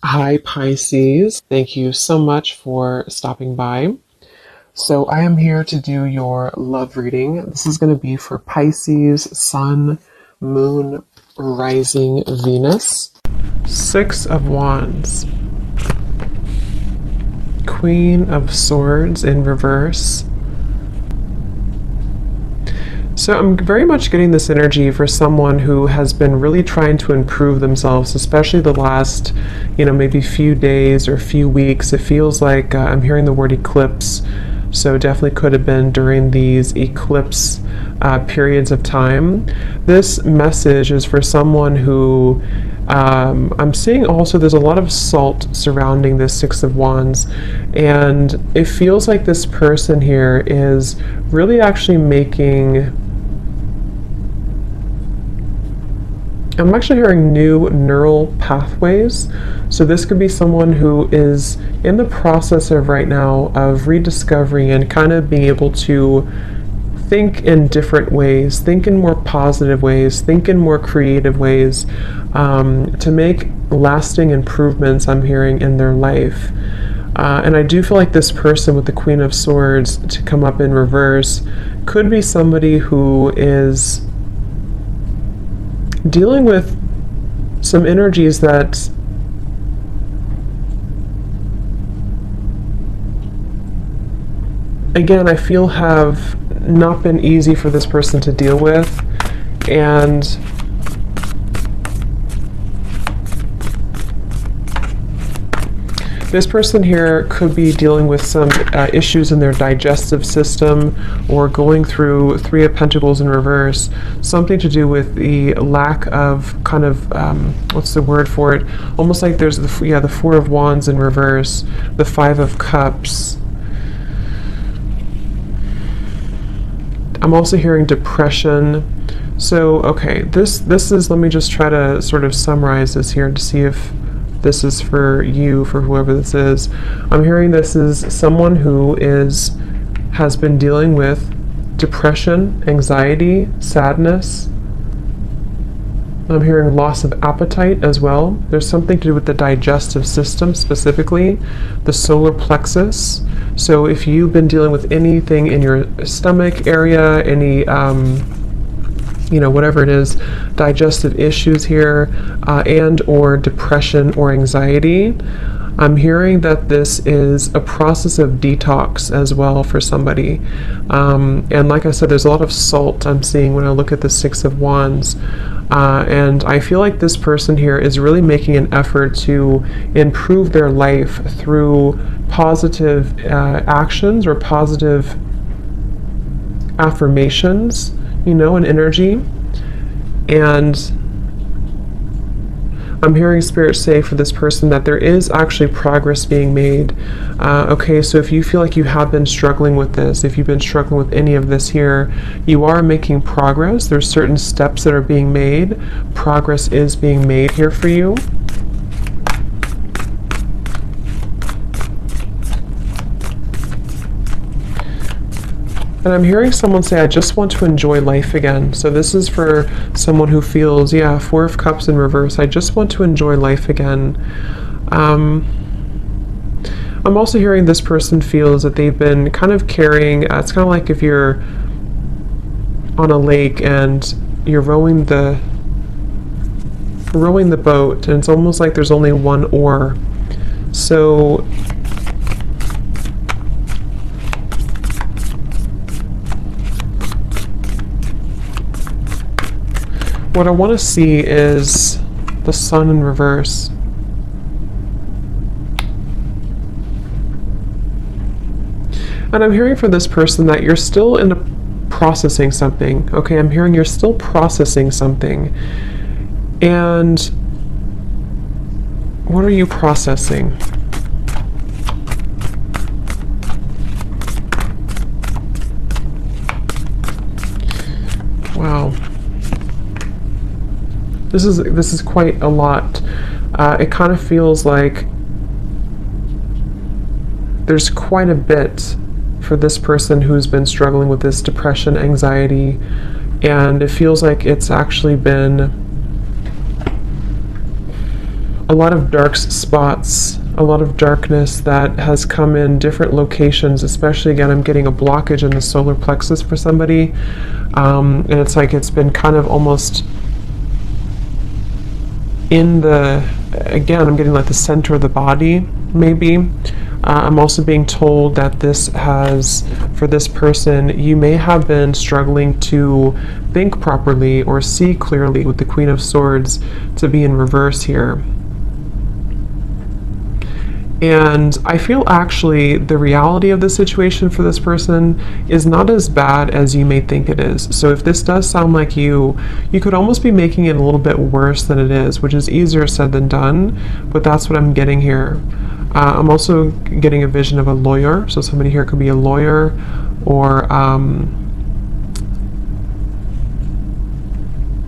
Hi, Pisces. Thank you so much for stopping by. So, I am here to do your love reading. This is going to be for Pisces, Sun, Moon, Rising, Venus. Six of Wands, Queen of Swords in reverse. So I'm very much getting this energy for someone who has been really trying to improve themselves, especially the last, maybe few days or few weeks. It feels like I'm hearing the word eclipse. So definitely could have been during these eclipse periods of time. This message is for someone who I'm seeing also there's a lot of salt surrounding this Six of Wands, and it feels like this person here is really actually making, I'm actually hearing new neural pathways. So this could be someone who is in the process of right now of rediscovering and kind of being able to think in different ways, think in more positive ways, think in more creative ways, to make lasting improvements, I'm hearing, in their life. And I do feel like this person with the Queen of Swords to come up in reverse could be somebody who is dealing with some energies that again I feel have not been easy for this person to deal with, and this person here could be dealing with some issues in their digestive system, or going through Three of Pentacles in reverse, something to do with the lack of kind of, what's the word for it? Almost like there's the Four of Wands in reverse, the Five of Cups. I'm also hearing depression. So, okay, this is, let me just try to sort of summarize this here to see if this is for you, for whoever this is. I'm hearing this is someone who has been dealing with depression, anxiety, sadness. I'm hearing loss of appetite as well. There's something to do with the digestive system, specifically the solar plexus. So if you've been dealing with anything in your stomach area, any whatever it is, digestive issues here, and or depression or anxiety, I'm hearing that this is a process of detox as well for somebody. And like I said, there's a lot of salt I'm seeing when I look at the Six of Wands. And I feel like this person here is really making an effort to improve their life through positive actions or positive affirmations, and energy. And I'm hearing Spirit say for this person that there is actually progress being made. Okay, so if you feel like you have been struggling with this, if you've been struggling with any of this here, you are making progress. There's certain steps that are being made. Progress is being made here for you. And I'm hearing someone say, I just want to enjoy life again. So this is for someone who feels, Four of Cups in reverse. I just want to enjoy life again. I'm also hearing this person feels that they've been kind of carrying, it's kind of like if you're on a lake and you're rowing the boat, and it's almost like there's only one oar. So what I want to see is the Sun in reverse. And I'm hearing for this person that you're still processing something. Okay, I'm hearing you're still processing something. And what are you processing? Wow. This is quite a lot. It kind of feels like there's quite a bit for this person who's been struggling with this depression, anxiety, and it feels like it's actually been a lot of dark spots, a lot of darkness that has come in different locations, especially again, I'm getting a blockage in the solar plexus for somebody. And it's like it's been kind of almost in the, again, I'm getting like the center of the body, maybe. I'm also being told that this has, for this person, you may have been struggling to think properly or see clearly with the Queen of Swords to be in reverse here. And I feel actually the reality of the situation for this person is not as bad as you may think it is. So if this does sound like you could almost be making it a little bit worse than it is, which is easier said than done, but that's what I'm getting here. I'm also getting a vision of a lawyer. So somebody here could be a lawyer, or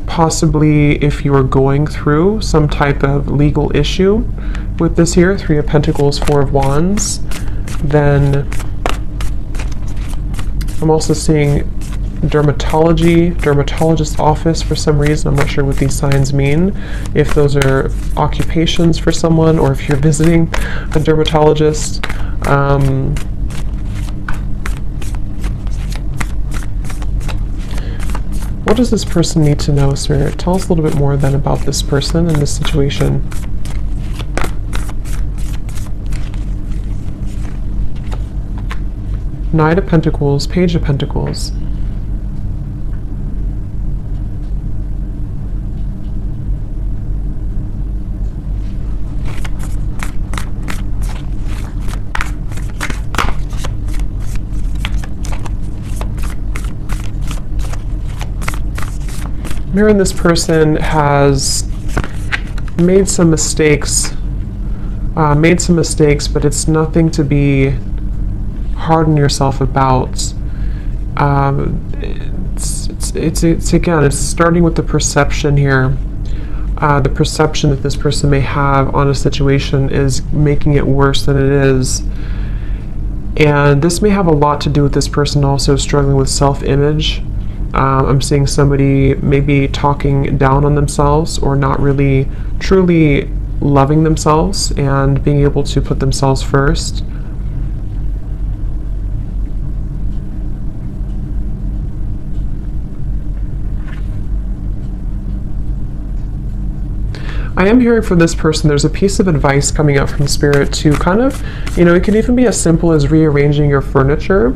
possibly if you are going through some type of legal issue with this here, 3 of Pentacles, 4 of Wands, then I'm also seeing dermatologist office for some reason. I'm not sure what these signs mean, if those are occupations for someone or if you're visiting a dermatologist. What does this person need to know, Spirit? Tell us a little bit more then about this person and this situation. Knight of Pentacles, Page of Pentacles. I'm hearing this person has made some mistakes, but it's nothing to be hard on yourself about. It's again, it's starting with the perception here. The perception that this person may have on a situation is making it worse than it is. And this may have a lot to do with this person also struggling with self-image. I'm seeing somebody maybe talking down on themselves or not really truly loving themselves and being able to put themselves first. I am hearing from this person, there's a piece of advice coming up from Spirit to kind of, it can even be as simple as rearranging your furniture.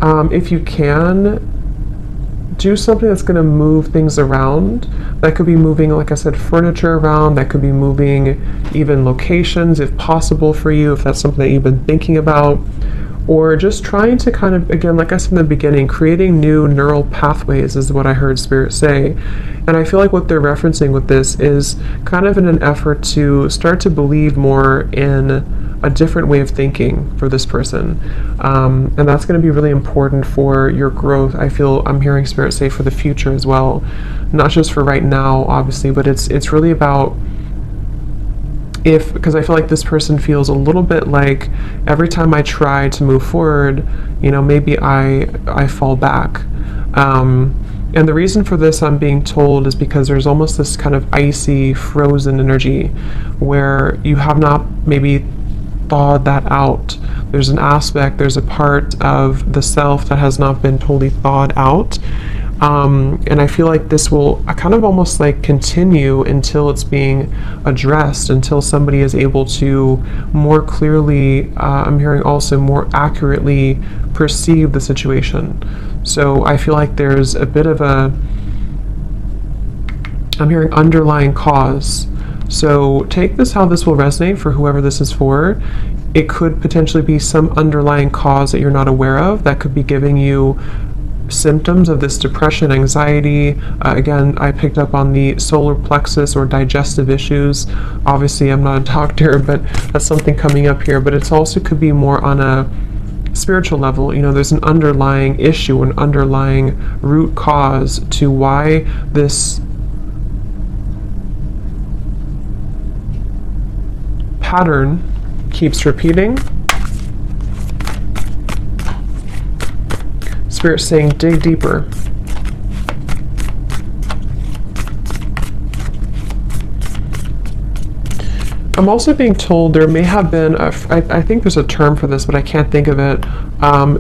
If you can, do something that's going to move things around. That could be moving, like I said, furniture around. That could be moving even locations, if possible for you, if that's something that you've been thinking about. Or just trying to kind of, again, like I said in the beginning, creating new neural pathways is what I heard Spirit say. And I feel like what they're referencing with this is kind of in an effort to start to believe more in a different way of thinking for this person. And that's going to be really important for your growth. I feel I'm hearing Spirit say for the future as well. Not just for right now, obviously, but it's really about because I feel like this person feels a little bit like every time I try to move forward, maybe I fall back. And the reason for this, I'm being told, is because there's almost this kind of icy, frozen energy where you have not maybe thawed that out. There's an aspect, there's a part of the self that has not been totally thawed out. And I feel like this will kind of almost like continue until it's being addressed, until somebody is able to more clearly, I'm hearing also more accurately perceive the situation. So I feel like there's a bit of I'm hearing underlying cause. So take this how this will resonate for whoever this is for. It could potentially be some underlying cause that you're not aware of that could be giving you symptoms of this depression, anxiety. Again, I picked up on the solar plexus or digestive issues. Obviously, I'm not a doctor, but that's something coming up here. But it also could be more on a spiritual level. There's an underlying issue, an underlying root cause to why this pattern keeps repeating. Spirit saying, dig deeper. I'm also being told there may have been, I think there's a term for this, but I can't think of it,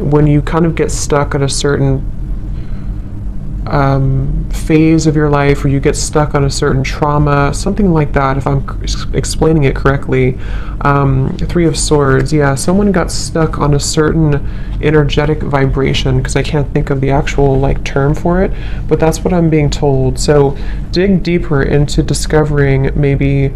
when you kind of get stuck at a certain phase of your life, or you get stuck on a certain trauma, something like that, if I'm explaining it correctly. Three of Swords, yeah, someone got stuck on a certain energetic vibration, because I can't think of the actual like term for it, but that's what I'm being told. So dig deeper into discovering maybe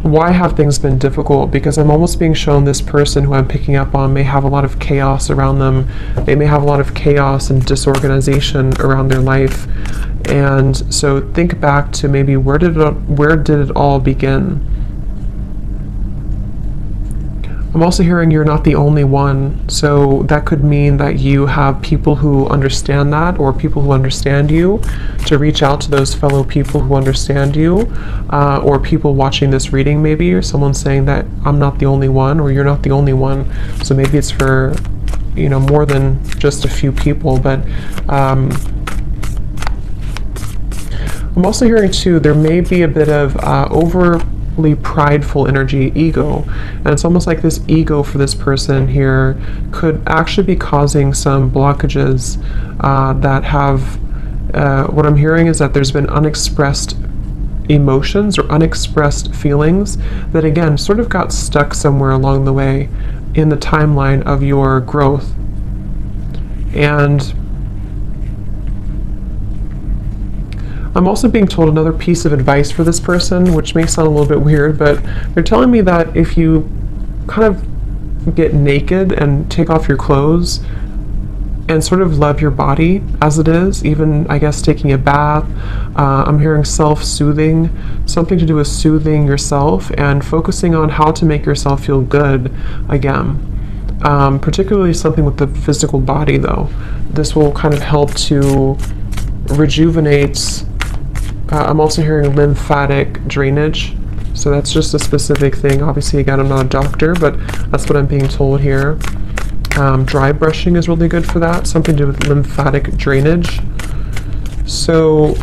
why have things been difficult, because I'm almost being shown this person who I'm picking up on may have a lot of chaos around them. They may have a lot of chaos and disorganization around their life. And so think back to maybe where did it all begin? I'm also hearing you're not the only one, so that could mean that you have people who understand that, or people who understand you, to reach out to those fellow people who understand you, or people watching this reading maybe, or someone saying that I'm not the only one, or you're not the only one. So maybe it's for, you know, more than just a few people, but I'm also hearing too, there may be a bit of overly prideful energy, ego, and it's almost like this ego for this person here could actually be causing some blockages that have, what I'm hearing is that there's been unexpressed emotions or unexpressed feelings that again sort of got stuck somewhere along the way in the timeline of your growth. And I'm also being told another piece of advice for this person, which may sound a little bit weird, but they're telling me that if you kind of get naked and take off your clothes and sort of love your body as it is, even I guess taking a bath, I'm hearing self-soothing, something to do with soothing yourself and focusing on how to make yourself feel good again. Particularly something with the physical body though. This will kind of help to rejuvenate. I'm also hearing lymphatic drainage, so that's just a specific thing. Obviously, again, I'm not a doctor, but that's what I'm being told here. Dry brushing is really good for that, something to do with lymphatic drainage. So,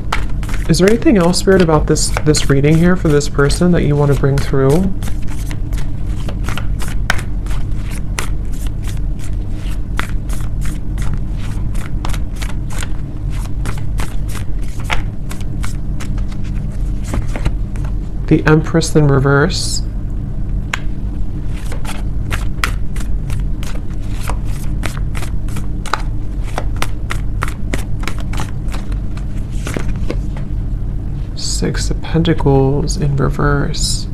is there anything else, Spirit, about this reading here for this person that you want to bring through? The Empress in reverse. Six of Pentacles in reverse.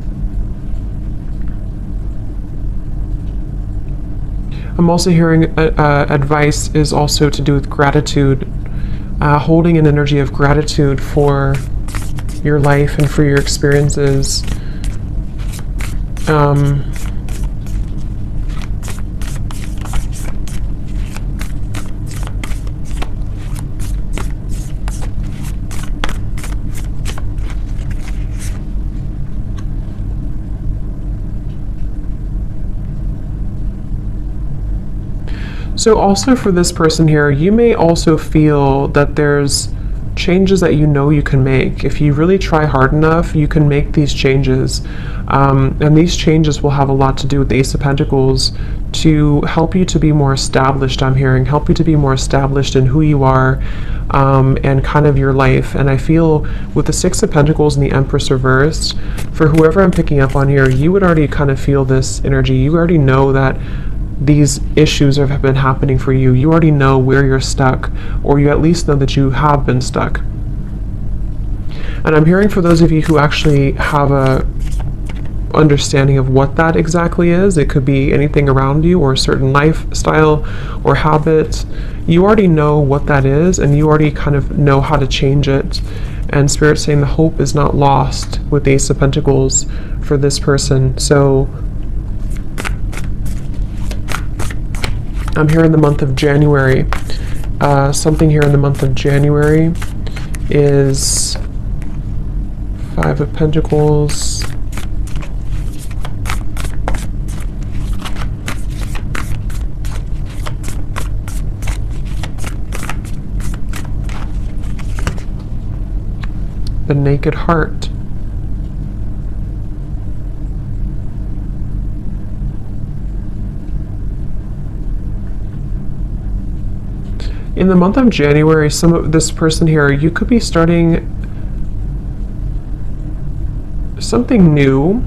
I'm also hearing advice is also to do with gratitude, holding an energy of gratitude for your life and for your experiences. So also for this person here, you may also feel that there's changes that you know you can make. If you really try hard enough, you can make these changes. And these changes will have a lot to do with the Ace of Pentacles to help you to be more established, I'm hearing, help you to be more established in who you are and kind of your life. And I feel with the Six of Pentacles and the Empress reversed, for whoever I'm picking up on here, you would already kind of feel this energy. You already know that these issues have been happening for you. You already know where you're stuck, or you at least know that you have been stuck. And I'm hearing for those of you who actually have a understanding of what that exactly is, it could be anything around you or a certain lifestyle or habit. You already know what that is, and you already kind of know how to change it. And Spirit's saying the hope is not lost with the Ace of Pentacles for this person. So I'm here in the month of January. Something here in the month of January is Five of Pentacles, the Naked Heart. In the month of January, some of this person here, you could be starting something new,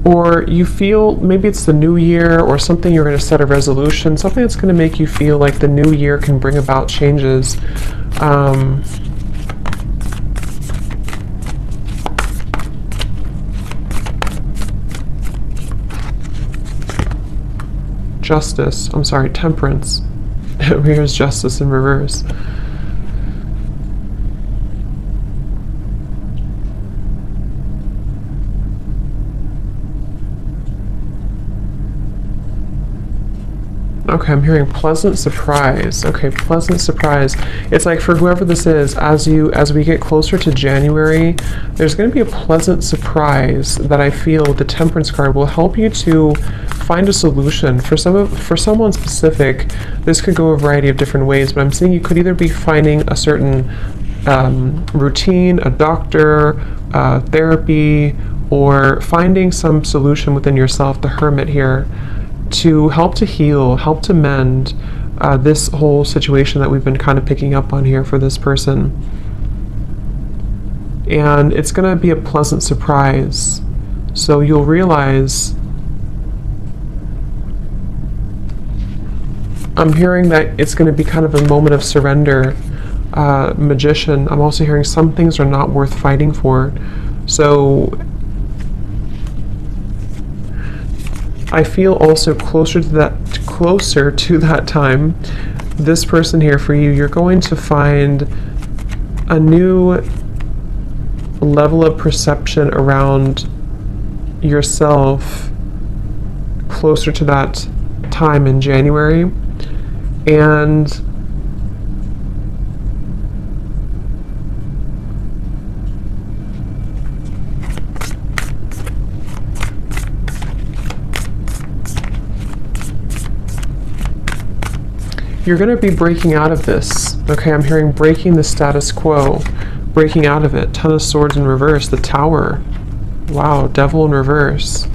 or you feel maybe it's the new year or something, you're going to set a resolution, something that's going to make you feel like the new year can bring about changes. Justice, I'm sorry, temperance. Here's justice in reverse. Okay, I'm hearing pleasant surprise. Okay, pleasant surprise. It's like for whoever this is, as we get closer to January, there's going to be a pleasant surprise that I feel the Temperance card will help you to find a solution. For someone specific, this could go a variety of different ways, but I'm seeing you could either be finding a certain routine, a doctor, therapy, or finding some solution within yourself, the Hermit here, to help to heal, help to mend this whole situation that we've been kind of picking up on here for this person. And it's going to be a pleasant surprise. So you'll realize, I'm hearing that it's going to be kind of a moment of surrender. Magician, I'm also hearing some things are not worth fighting for. So I feel also closer to that time, this person here for you, you're going to find a new level of perception around yourself closer to that time in January. And you're going to be breaking out of this. Okay, I'm hearing breaking the status quo, breaking out of it. Ten of Swords in reverse, the Tower. Wow, Devil in reverse.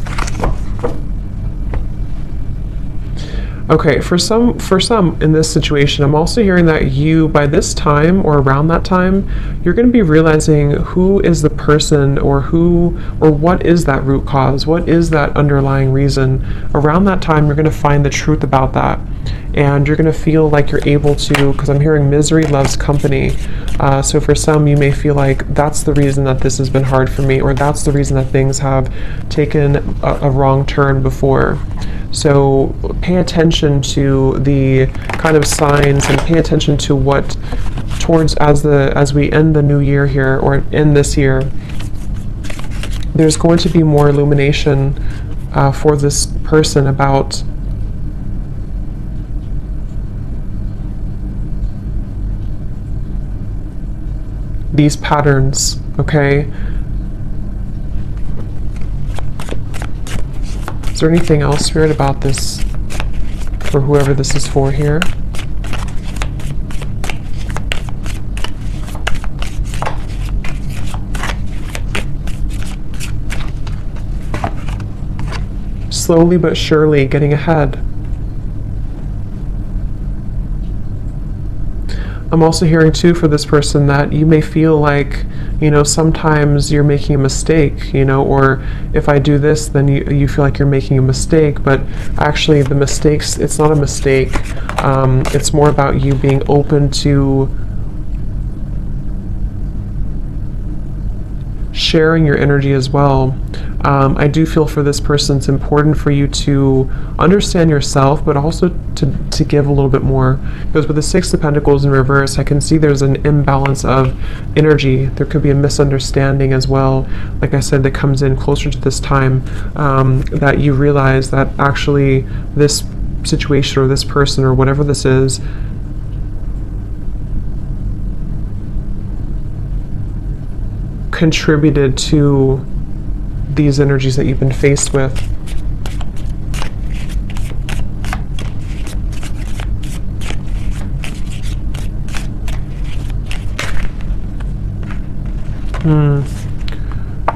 Okay, for some in this situation, I'm also hearing that you, by this time or around that time, you're going to be realizing who is the person, or what is that root cause, what is that underlying reason. Around that time, you're going to find the truth about that. And you're going to feel like you're able to, because I'm hearing misery loves company. So for some, you may feel like that's the reason that this has been hard for me, or that's the reason that things have taken a wrong turn before. So pay attention to the kind of signs, and pay attention to what as we end the new year here, or end this year, there's going to be more illumination for this person about these patterns, okay? Is there anything else, Spirit, about this for whoever this is for here? Slowly but surely getting ahead. I'm also hearing too for this person that you may feel like, sometimes you're making a mistake, or if I do this, then you feel like you're making a mistake, but actually the mistakes, it's not a mistake. It's more about you being open to sharing your energy as well. I do feel for this person it's important for you to understand yourself, but also to give a little bit more. Because with the Six of Pentacles in reverse, I can see there's an imbalance of energy. There could be a misunderstanding as well, like I said, that comes in closer to this time, that you realize that actually this situation or this person or whatever this is contributed to these energies that you've been faced with.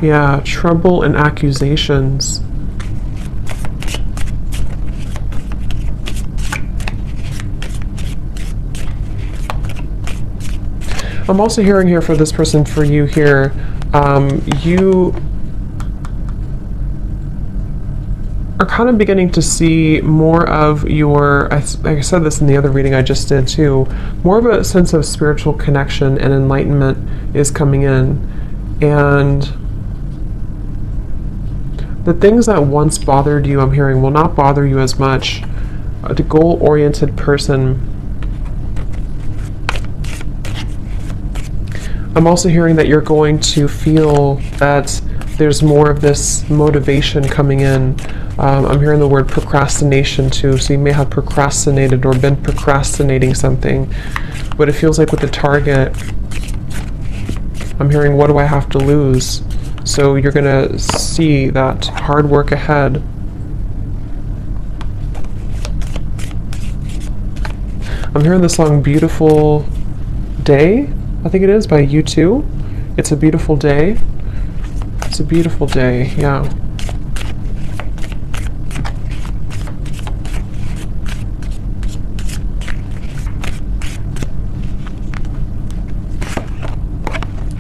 Yeah, trouble and accusations. I'm also hearing here for this person, for you here, you are kind of beginning to see more of your, I said this in the other reading I just did too, more of a sense of spiritual connection and enlightenment is coming in. And the things that once bothered you, I'm hearing, will not bother you as much. The goal-oriented person. I'm also hearing that you're going to feel that there's more of this motivation coming in. I'm hearing the word procrastination too, so you may have procrastinated or been procrastinating something, but it feels like with the target, I'm hearing, what do I have to lose? So you're going to see that hard work ahead. I'm hearing the song Beautiful Day, I think it is, by U2. It's a beautiful day. It's a beautiful day, yeah.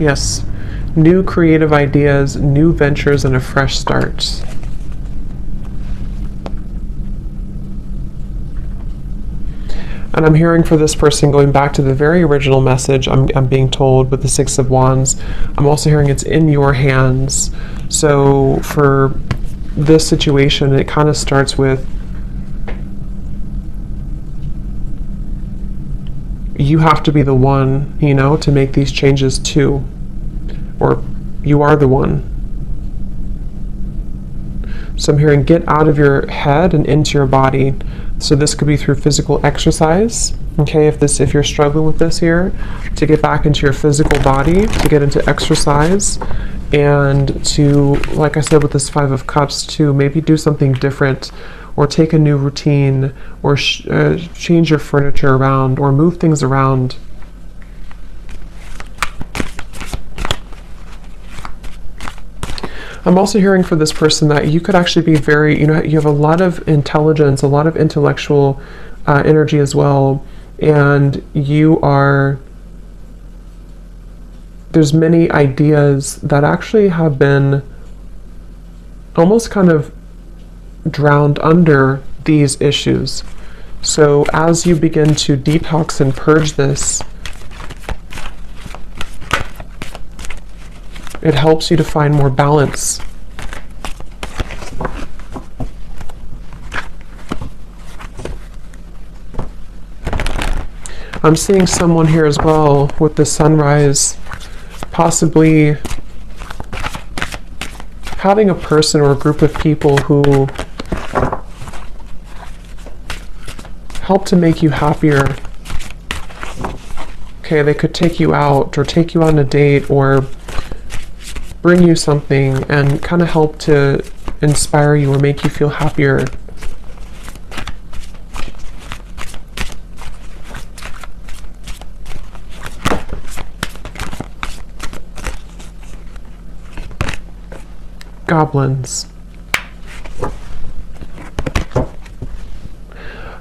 Yes, new creative ideas, new ventures, and a fresh start. And I'm hearing for this person, going back to the very original message, I'm being told with the Six of Wands, I'm also hearing it's in your hands. So for this situation, it kind of starts with you have to be the one, you know, to make these changes too. Or you are the one. So I'm hearing get out of your head and into your body. So this could be through physical exercise. Okay, if you're struggling with this here, to get back into your physical body, to get into exercise, and to, like I said with this Five of Cups, to maybe do something different, or take a new routine, or change your furniture around, or move things around. I'm also hearing for this person that you could actually be very, you have a lot of intelligence, a lot of intellectual energy as well, and there's many ideas that actually have been almost kind of drowned under these issues. So as you begin to detox and purge this, it helps you to find more balance. I'm seeing someone here as well with the sunrise, possibly having a person or a group of people who help to make you happier. Okay, they could take you out or take you on a date or bring you something and kind of help to inspire you or make you feel happier. Goblins.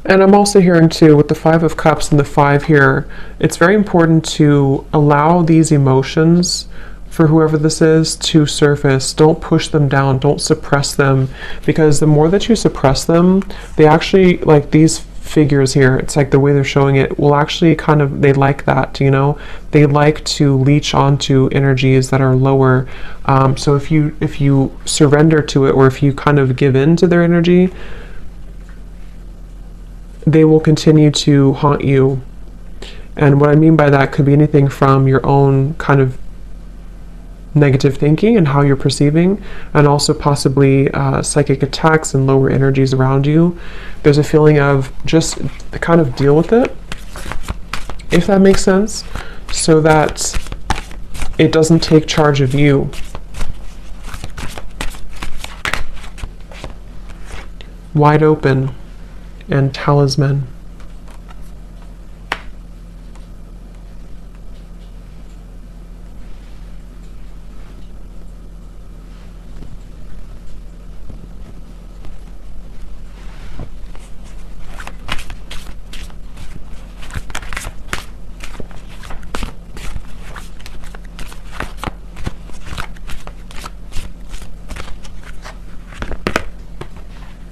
And I'm also hearing too, with the Five of Cups and the 5 here, it's very important to allow these emotions, for whoever this is, to surface. Don't push them down, don't suppress them, because the more that you suppress them, they actually, like these figures here, it's like the way they're showing it, will actually kind of, they like that, they like to leech onto energies that are lower. So if you surrender to it, or if you kind of give in to their energy, they will continue to haunt you. And what I mean by that could be anything from your own kind of negative thinking and how you're perceiving, and also possibly psychic attacks and lower energies around you. There's a feeling of just kind of deal with it, if that makes sense, so that it doesn't take charge of you. Wide open and talisman.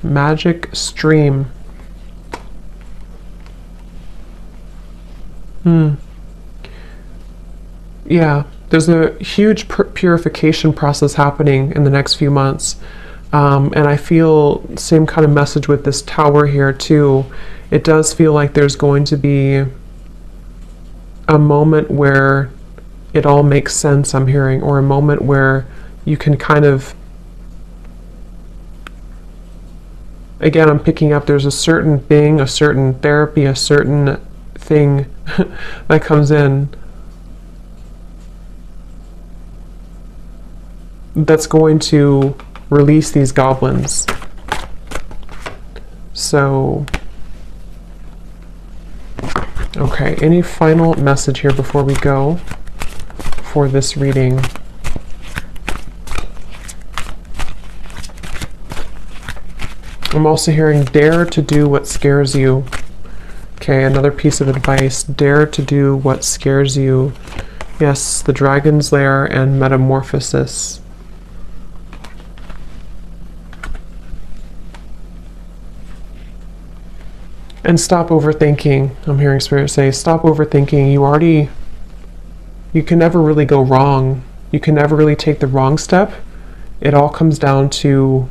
Magic stream. Yeah, there's a huge purification process happening in the next few months. And I feel same kind of message with this tower here too. It does feel like there's going to be a moment where it all makes sense, I'm hearing, or a moment where you can kind of, again, I'm picking up there's a certain thing, a certain therapy, a certain thing that comes in that's going to release these goblins. So, okay, any final message here before we go for this reading? I'm also hearing dare to do what scares you. Okay, another piece of advice. Dare to do what scares you. Yes, the Dragon's Lair and Metamorphosis. And stop overthinking. I'm hearing Spirit say, stop overthinking. You can never really go wrong. You can never really take the wrong step. It all comes down to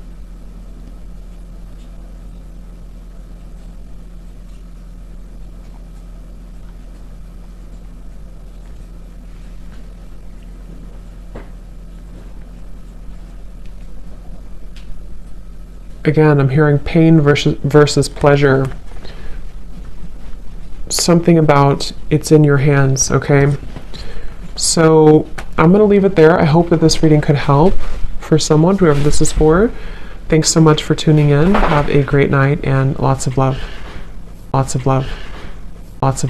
again, I'm hearing pain versus pleasure. Something about it's in your hands, okay? So I'm going to leave it there. I hope that this reading could help for someone, whoever this is for. Thanks so much for tuning in. Have a great night and lots of love. Lots of love. Lots of